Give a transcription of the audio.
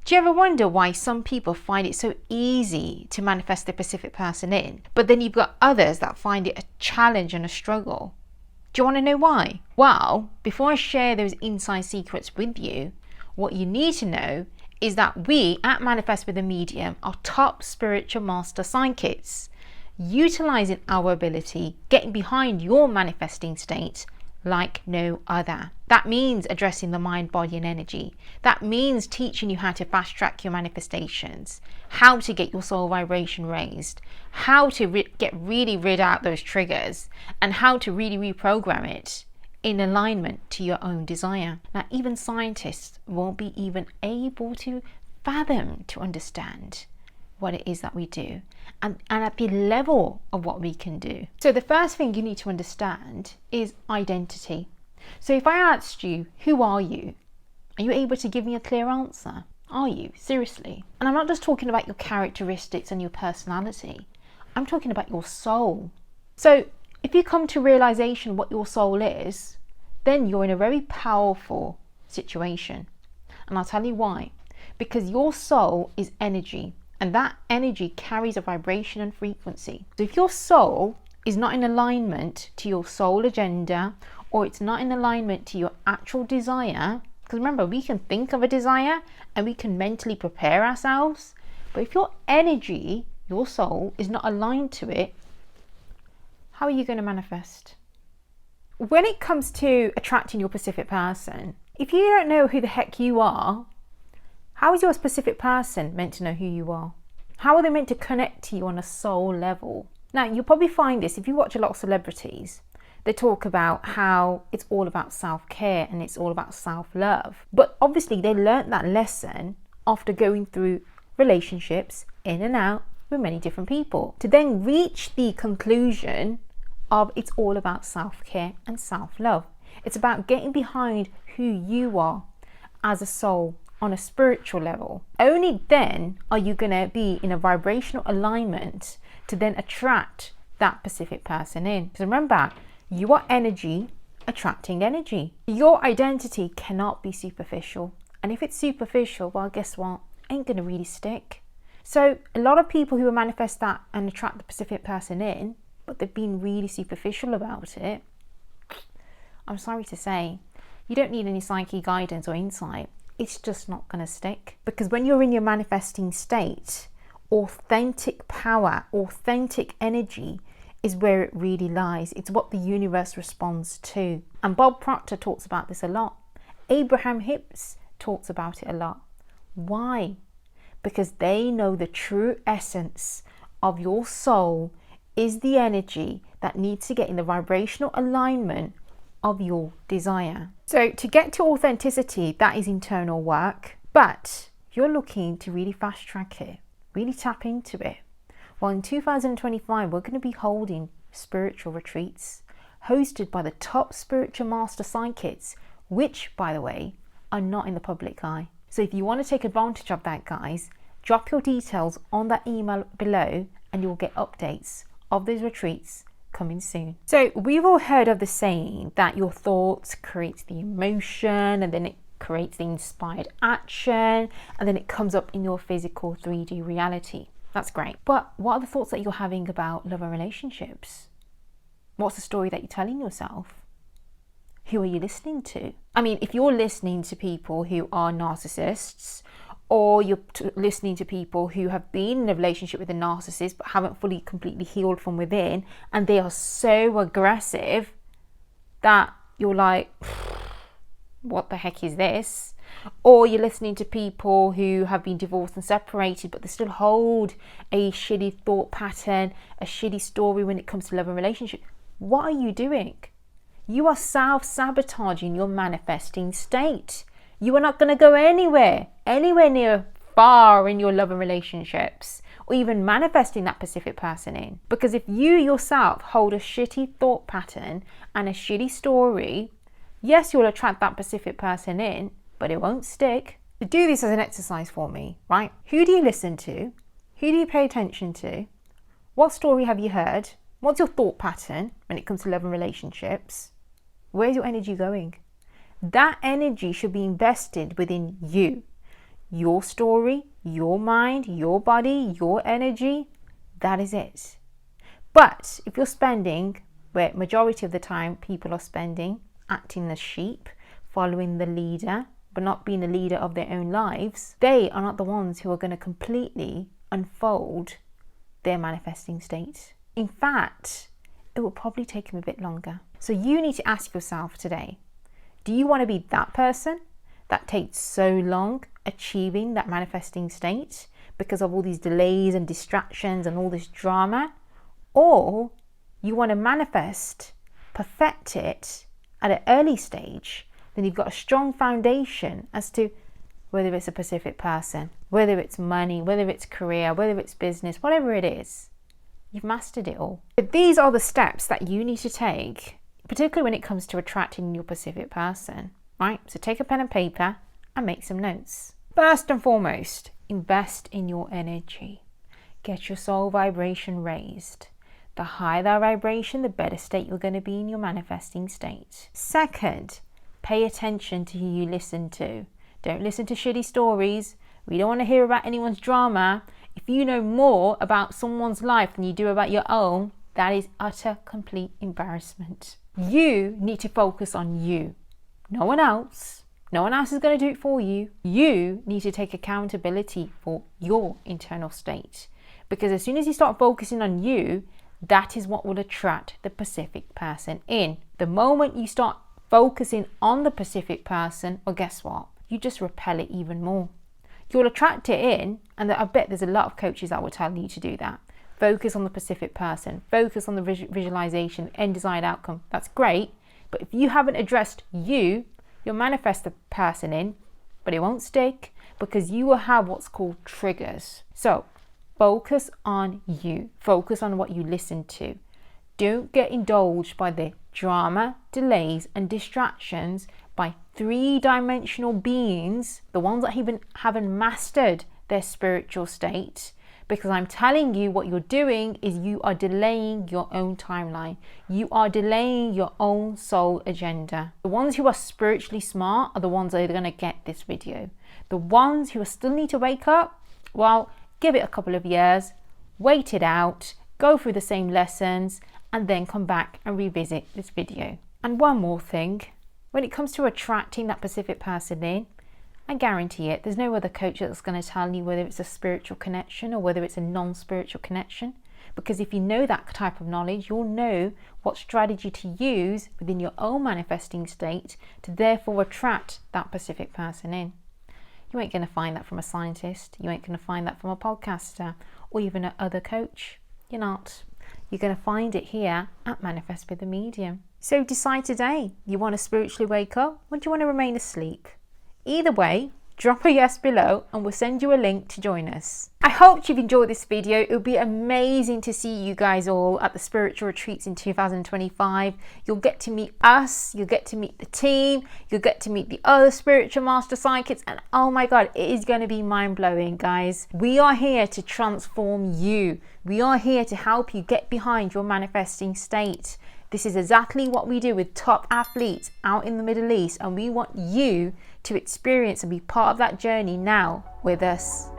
Do you ever wonder why some people find it so easy to manifest the Pacific person in, but then you've got others that find it a challenge and a struggle? Do you want to know why? Well, before I share those inside secrets with you, what you need to know is that we at Manifest with a Medium are top spiritual master psychics, utilizing our ability, getting behind your manifesting state like no other. That means addressing the mind, body and energy. That means teaching you how to fast track your manifestations, how to get your soul vibration raised, how to get really rid out those triggers, and how to really reprogram it in alignment to your own desire. Now, even scientists won't be even able to fathom, to understand what it is that we do and at the level of what we can do. So the first thing you need to understand is identity. So if I asked you, who are you you able to give me a clear answer? Are you? Seriously? And I'm not just talking about your characteristics and your personality. I'm talking about your soul. So if you come to realization what your soul is, then you're in a very powerful situation. And I'll tell you why. Because your soul is energy, and that energy carries a vibration and frequency. So if your soul is not in alignment to your soul agenda, or it's not in alignment to your actual desire, because remember, we can think of a desire and we can mentally prepare ourselves, but if your energy, your soul, is not aligned to it, how are you going to manifest? When it comes to attracting your specific person, if you don't know who the heck you are, how is your specific person meant to know who you are? How are they meant to connect to you on a soul level? Now, you'll probably find this if you watch a lot of celebrities. They talk about how it's all about self-care and it's all about self-love. But obviously they learned that lesson after going through relationships in and out with many different people, to then reach the conclusion of it's all about self-care and self-love. It's about getting behind who you are as a soul on a spiritual level. Only then are you going to be in a vibrational alignment to then attract that specific person in. Because remember, you are energy attracting energy. Your identity cannot be superficial. And if it's superficial, well, guess what? Ain't going to really stick. So a lot of people who manifest that and attract the specific person in, but they've been really superficial about it, I'm sorry to say, you don't need any psyche guidance or insight. It's just not going to stick. Because when you're in your manifesting state, authentic power, authentic energy is where it really lies. It's what the universe responds to. And Bob Proctor talks about this a lot. Abraham Hicks talks about it a lot. Why? Because they know the true essence of your soul is the energy that needs to get in the vibrational alignment of your desire. So to get to authenticity, that is internal work, but you're looking to really fast track it, really tap into it. Well, in 2025, we're going to be holding spiritual retreats hosted by the top spiritual master psychics, which, by the way, are not in the public eye. So if you want to take advantage of that, guys, drop your details on that email below and you'll get updates of those retreats coming soon. So we've all heard of the saying that your thoughts create the emotion, and then it creates the inspired action, and then it comes up in your physical 3D reality. That's great. But what are the thoughts that you're having about love and relationships? What's the story that you're telling yourself? Who are you listening to? I mean, if you're listening to people who are narcissists, or you're listening to people who have been in a relationship with a narcissist but haven't fully, completely healed from within, and they are so aggressive that you're like, what the heck is this? Or you're listening to people who have been divorced and separated, but they still hold a shitty thought pattern, a shitty story when it comes to love and relationship. What are you doing? You are self-sabotaging your manifesting state. You are not going to go anywhere near far in your love and relationships, or even manifesting that specific person in. Because if you yourself hold a shitty thought pattern and a shitty story, yes, you'll attract that specific person in, but it won't stick. Do this as an exercise for me, right? Who do you listen to? Who do you pay attention to? What story have you heard? What's your thought pattern when it comes to love and relationships? Where's your energy going? That energy should be invested within you. your story, your mind, your body, your energy. That is it. But if you're spending, where majority of the time people are spending, acting as sheep, following the leader, but not being a leader of their own lives, they are not the ones who are going to completely unfold their manifesting state. In fact, it will probably take them a bit longer. So you need to ask yourself today, do you want to be that person that takes so long achieving that manifesting state because of all these delays and distractions and all this drama? Or you want to manifest, perfect it at an early stage, then you've got a strong foundation as to whether it's a specific person, whether it's money, whether it's career, whether it's business, whatever it is, you've mastered it all. But these are the steps that you need to take, particularly when it comes to attracting your specific person, right? So take a pen and paper and make some notes. First and foremost, invest in your energy. Get your soul vibration raised. The higher that vibration, the better state you're going to be in your manifesting state. Second, pay attention to who you listen to. Don't listen to shitty stories. We don't want to hear about anyone's drama. If you know more about someone's life than you do about your own, that is utter, complete embarrassment. You need to focus on you. No one else. No one else is going to do it for you. You need to take accountability for your internal state. Because as soon as you start focusing on you, that is what will attract the specific person in. The moment you start focusing on the specific person, well, guess what? You just repel it even more. You'll attract it in, and I bet there's a lot of coaches that will tell you to do that. Focus on the specific person. Focus on the visualization, end desired outcome. That's great. But if you haven't addressed you, you'll manifest the person in, but it won't stick because you will have what's called triggers. So focus on you. Focus on what you listen to. Don't get indulged by the drama, delays, and distractions by three-dimensional beings, the ones that haven't mastered their spiritual state. Because I'm telling you, what you're doing is you are delaying your own timeline. You are delaying your own soul agenda. The ones who are spiritually smart are the ones that are going to get this video. The ones who still need to wake up, well, give it a couple of years, wait it out, go through the same lessons, and then come back and revisit this video. And one more thing, when it comes to attracting that specific person in, I guarantee it, there's no other coach that's going to tell you whether it's a spiritual connection or whether it's a non-spiritual connection. Because if you know that type of knowledge, you'll know what strategy to use within your own manifesting state to therefore attract that specific person in. You ain't going to find that from a scientist. You ain't going to find that from a podcaster or even another coach. You're not. You're going to find it here at Manifest with the Medium. So decide today, you want to spiritually wake up or do you want to remain asleep? Either way, drop a yes below and we'll send you a link to join us. I hope you've enjoyed this video. It would be amazing to see you guys all at the spiritual retreats in 2025. You'll get to meet us, you'll get to meet the team, you'll get to meet the other spiritual master psychics, and oh my god, it is going to be mind-blowing, guys. We are here to transform you. We are here to help you get behind your manifesting state. This is exactly what we do with top athletes out in the Middle East, and we want you to experience and be part of that journey now with us.